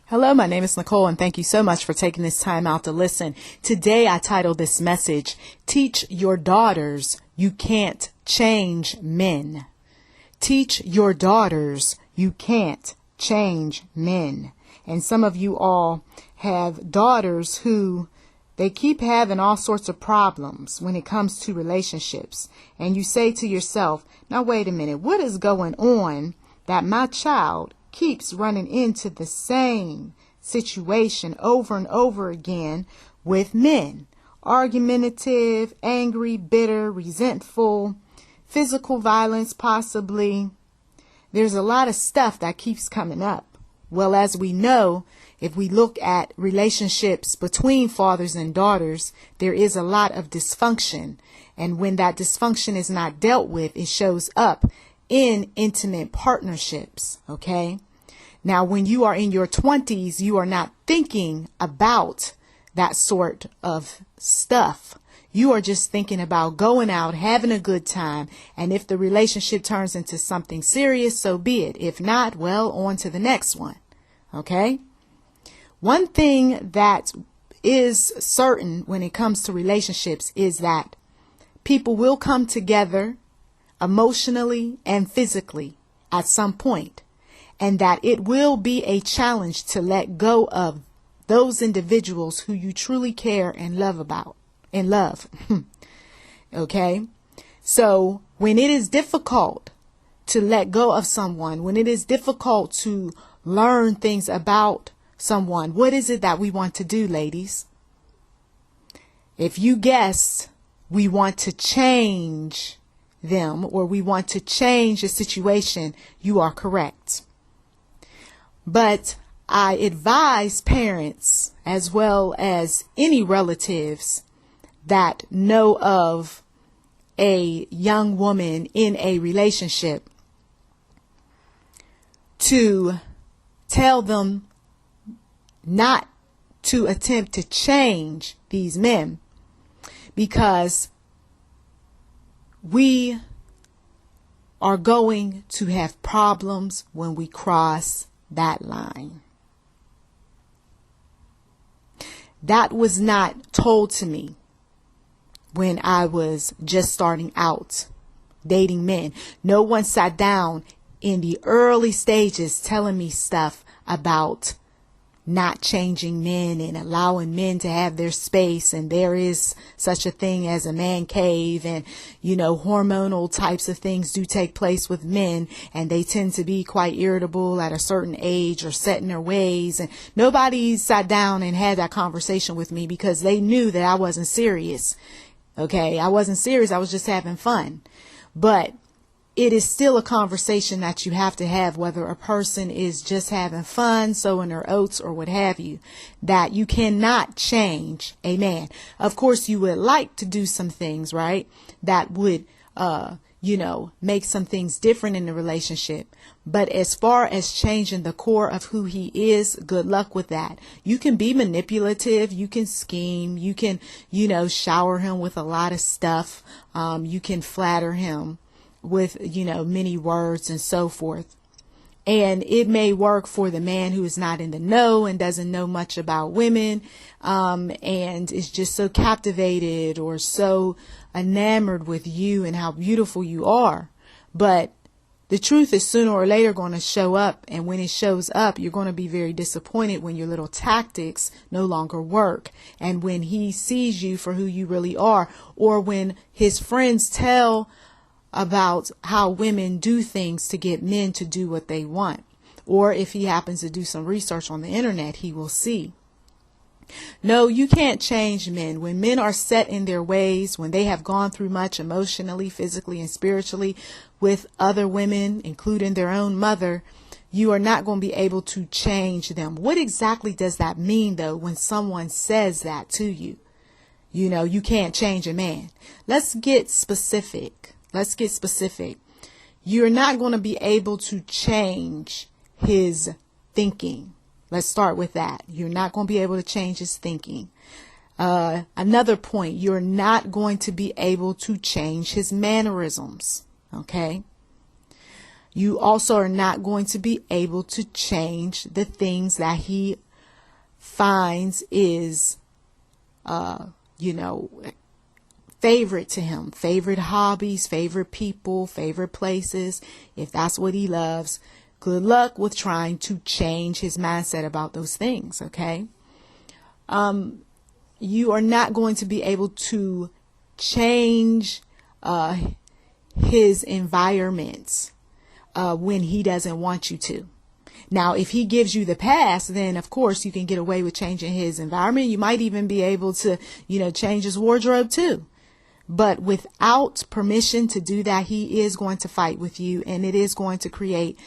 Hello, my name is Nicole, and thank you so much for taking this time out to listen. Today, I titled this message, Teach Your Daughters You Can't Change Men. Teach your daughters you can't change men. And some of you all have daughters who they keep having all sorts of problems when it comes to relationships. And you say to yourself, now wait a minute, what is going on that my child keeps running into the same situation over and over again with men? Argumentative, angry, bitter, resentful, physical violence possibly. There's a lot of stuff that keeps coming up. Well, as we know, if we look at relationships between fathers and daughters, there is a lot of dysfunction. And when that dysfunction is not dealt with, it shows up in intimate partnerships. Okay. Now, when you are in your 20s, you are not thinking about that sort of stuff. You are just thinking about going out, having a good time. And if the relationship turns into something serious, so be it. If not, well, on to the next one. Okay. One thing that is certain when it comes to relationships is that people will come together emotionally and physically at some point, and that it will be a challenge to let go of those individuals who you truly care and love about and love. Okay. So when it is difficult to let go of someone, when it is difficult to learn things about someone, what is it that we want to do, ladies? If you guessed, we want to change them, or we want to change a situation, you are correct. But I advise parents, as well as any relatives that know of a young woman in a relationship, to tell them not to attempt to change these men, because we are going to have problems when we cross that line. That was not told to me when I was just starting out dating men. No one sat down in the early stages telling me stuff about not changing men and allowing men to have their space, and there is such a thing as a man cave, and hormonal types of things do take place with men, and they tend to be quite irritable at a certain age or set in their ways. And nobody sat down and had that conversation with me because they knew that I wasn't serious. Okay, I wasn't serious. I was just having fun. But it is still a conversation that you have to have, whether a person is just having fun, sowing their oats, or what have you, that you cannot change a man. Of course, you would like to do some things, right, that would, make some things different in the relationship. But as far as changing the core of who he is, good luck with that. You can be manipulative. You can scheme. You can, shower him with a lot of stuff. You can flatter him with, many words and so forth. And it may work for the man who is not in the know and doesn't know much about women, and is just so captivated or so enamored with you and how beautiful you are. But the truth is sooner or later going to show up. And when it shows up, you're going to be very disappointed when your little tactics no longer work. And when he sees you for who you really are, or when his friends tell about how women do things to get men to do what they want. Or if he happens to do some research on the internet, he will see. No, you can't change men. When men are set in their ways, when they have gone through much emotionally, physically, and spiritually with other women, including their own mother, you are not going to be able to change them. What exactly does that mean, though, when someone says that to you? You can't change a man. Let's get specific. You're not going to be able to change his thinking. Let's start with that. You're not going to be able to change his thinking. Another point, you're not going to be able to change his mannerisms. Okay. You also are not going to be able to change the things that he finds is, favorite to him, favorite hobbies, favorite people, favorite places. If that's what he loves, good luck with trying to change his mindset about those things. Okay. You are not going to be able to change, his environments, when he doesn't want you to. Now, if he gives you the pass, then of course you can get away with changing his environment. You might even be able to, change his wardrobe too. But without permission to do that, he is going to fight with you, and it is going to create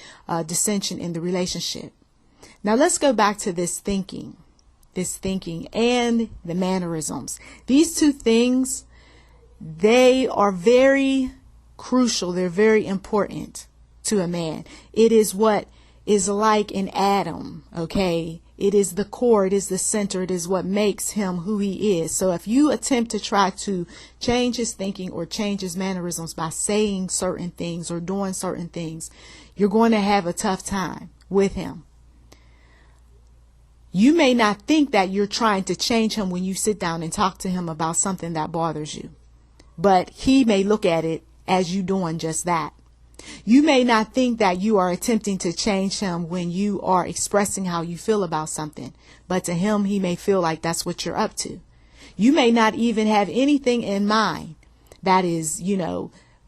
dissension in the relationship. Now let's go back to this thinking and the mannerisms. These two things, they are very crucial. They're very important to a man. It is what is like an atom. Okay. It is the core. It is the center. It is what makes him who he is. So if you attempt to try to change his thinking or change his mannerisms by saying certain things or doing certain things, you're going to have a tough time with him. You may not think that you're trying to change him when you sit down and talk to him about something that bothers you, but he may look at it as you doing just that. You may not think that you are attempting to change him when you are expressing how you feel about something, but to him, he may feel like that's what you're up to. You may not even have anything in mind that is,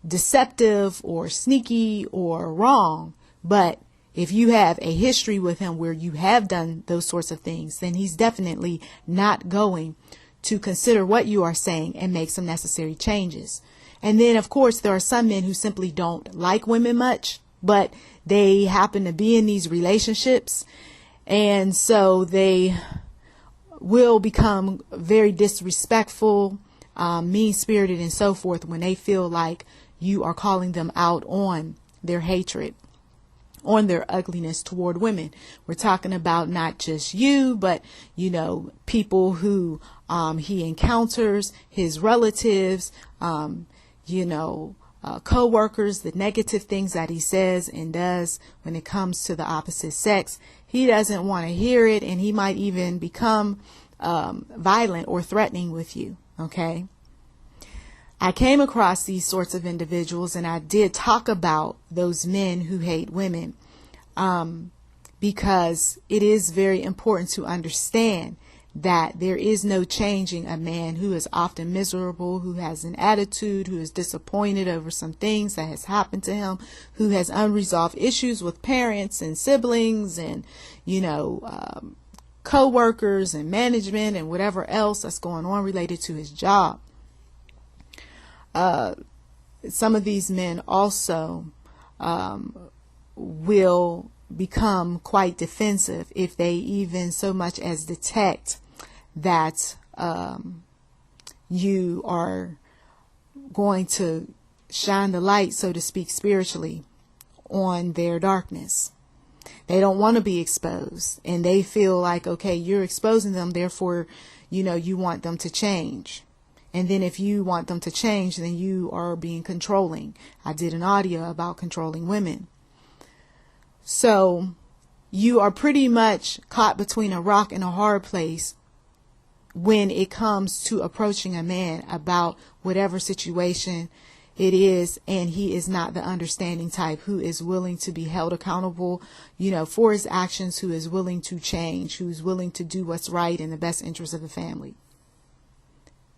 deceptive or sneaky or wrong. But if you have a history with him where you have done those sorts of things, then he's definitely not going to consider what you are saying and make some necessary changes. And then, of course, there are some men who simply don't like women much, but they happen to be in these relationships. And so they will become very disrespectful, mean-spirited, and so forth when they feel like you are calling them out on their hatred, on their ugliness toward women. We're talking about not just you, but, people who he encounters, his relatives, co-workers, the negative things that he says and does when it comes to the opposite sex. He doesn't want to hear it, and he might even become violent or threatening with you. Okay. I came across these sorts of individuals, and I did talk about those men who hate women, because it is very important to understand that there is no changing a man who is often miserable, who has an attitude, who is disappointed over some things that has happened to him, who has unresolved issues with parents and siblings and, co-workers and management and whatever else that's going on related to his job. Some of these men also will become quite defensive if they even so much as detect that you are going to shine the light, so to speak, spiritually on their darkness. They don't want to be exposed, and they feel like, okay, you're exposing them, therefore, you want them to change. And then if you want them to change, then you are being controlling. I did an audio about controlling women. So you are pretty much caught between a rock and a hard place when it comes to approaching a man about whatever situation it is, and he is not the understanding type who is willing to be held accountable, for his actions, who is willing to change, who is willing to do what's right in the best interest of the family.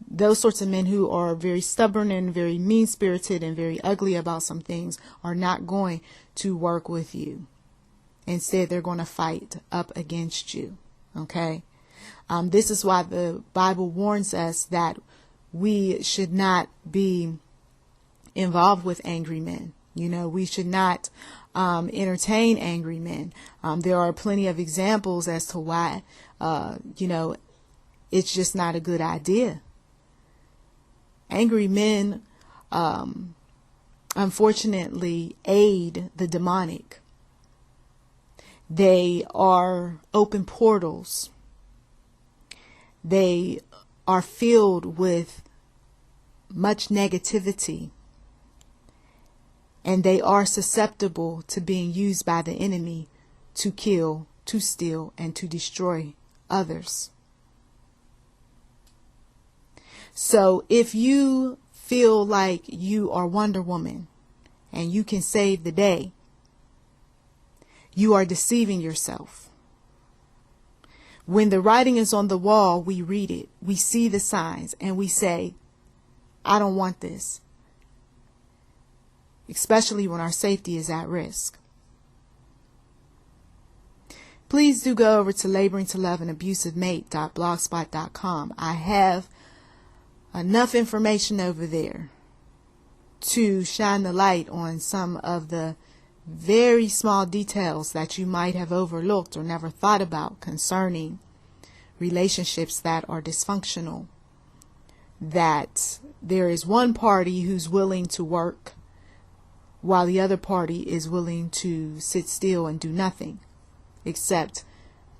Those sorts of men who are very stubborn and very mean-spirited and very ugly about some things are not going to work with you. Instead, they're going to fight up against you. Okay. This is why the Bible warns us that we should not be involved with angry men. We should not entertain angry men. There are plenty of examples as to why, it's just not a good idea. Angry men, unfortunately, aid the demonic. They are open portals. They are filled with much negativity. And they are susceptible to being used by the enemy to kill, to steal, and to destroy others. So if you feel like you are Wonder Woman and you can save the day, you are deceiving yourself. When the writing is on the wall, we read it, we see the signs, and we say, I don't want this. Especially when our safety is at risk. Please do go over to laboringtoloveanabusive.blogspot.com. I have enough information over there to shine the light on some of the very small details that you might have overlooked or never thought about concerning relationships that are dysfunctional. That there is one party who's willing to work while the other party is willing to sit still and do nothing except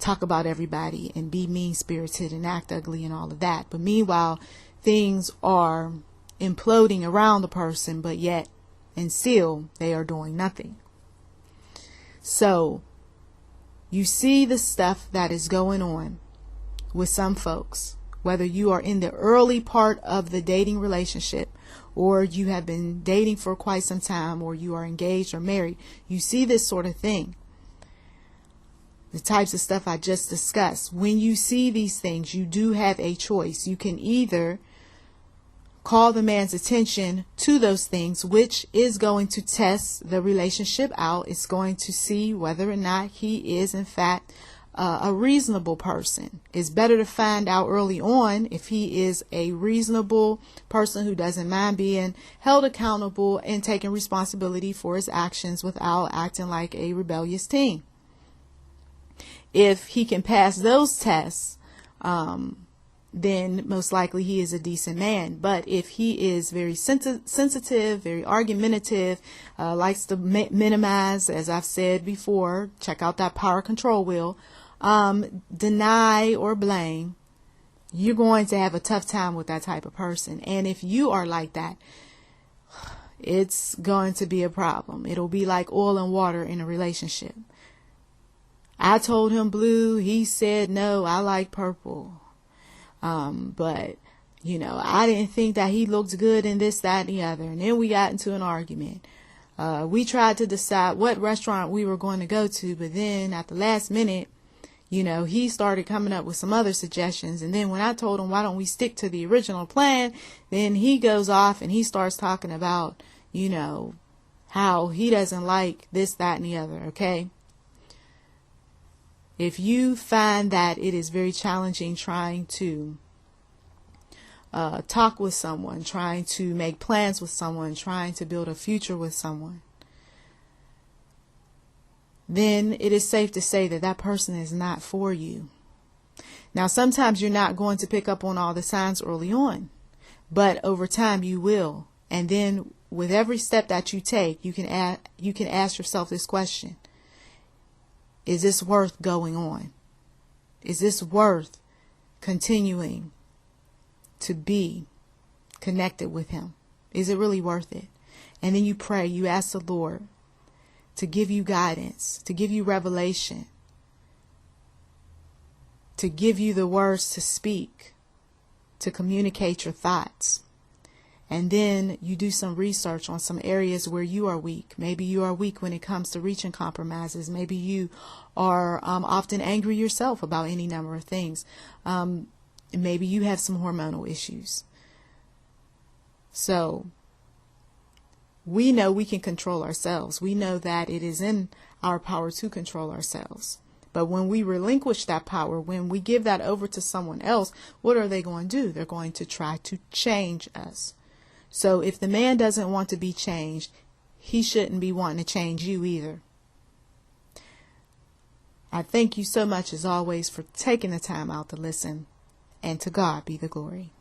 talk about everybody and be mean-spirited and act ugly and all of that. But meanwhile, things are imploding around the person, but yet and still they are doing nothing. So you see the stuff that is going on with some folks, whether you are in the early part of the dating relationship or you have been dating for quite some time, or you are engaged or married. You see this sort of thing. The types of stuff I just discussed. When you see these things, you do have a choice. You can either call the man's attention to those things, which is going to test the relationship out. It's going to see whether or not he is in fact a reasonable person. It's better to find out early on if he is a reasonable person who doesn't mind being held accountable and taking responsibility for his actions without acting like a rebellious teen. If he can pass those tests, then most likely he is a decent man. But if he is very sensitive, very argumentative, likes to minimize, as I've said before, check out that power control wheel, deny or blame, you're going to have a tough time with that type of person. And if you are like that, it's going to be a problem. It'll be like oil and water in a relationship. I told him blue, he said no, I like purple. But I didn't think that he looked good in this, that, and the other. And then we got into an argument. We tried to decide what restaurant we were going to go to, but then at the last minute, he started coming up with some other suggestions. And then when I told him, why don't we stick to the original plan? Then he goes off and he starts talking about, how he doesn't like this, that, and the other. Okay. If you find that it is very challenging trying to talk with someone, trying to make plans with someone, trying to build a future with someone, then it is safe to say that that person is not for you. Now, sometimes you're not going to pick up on all the signs early on, but over time you will. And then with every step that you take, you can ask yourself this question. Is this worth going on? Is this worth continuing to be connected with him? Is it really worth it? And then you pray, you ask the Lord to give you guidance, to give you revelation, to give you the words to speak, to communicate your thoughts. And then you do some research on some areas where you are weak. Maybe you are weak when it comes to reaching compromises. Maybe you are often angry yourself about any number of things. Maybe you have some hormonal issues. So we know we can control ourselves. We know that it is in our power to control ourselves. But when we relinquish that power, when we give that over to someone else, what are they going to do? They're going to try to change us. So if the man doesn't want to be changed, he shouldn't be wanting to change you either. I thank you so much, as always, for taking the time out to listen, and to God be the glory.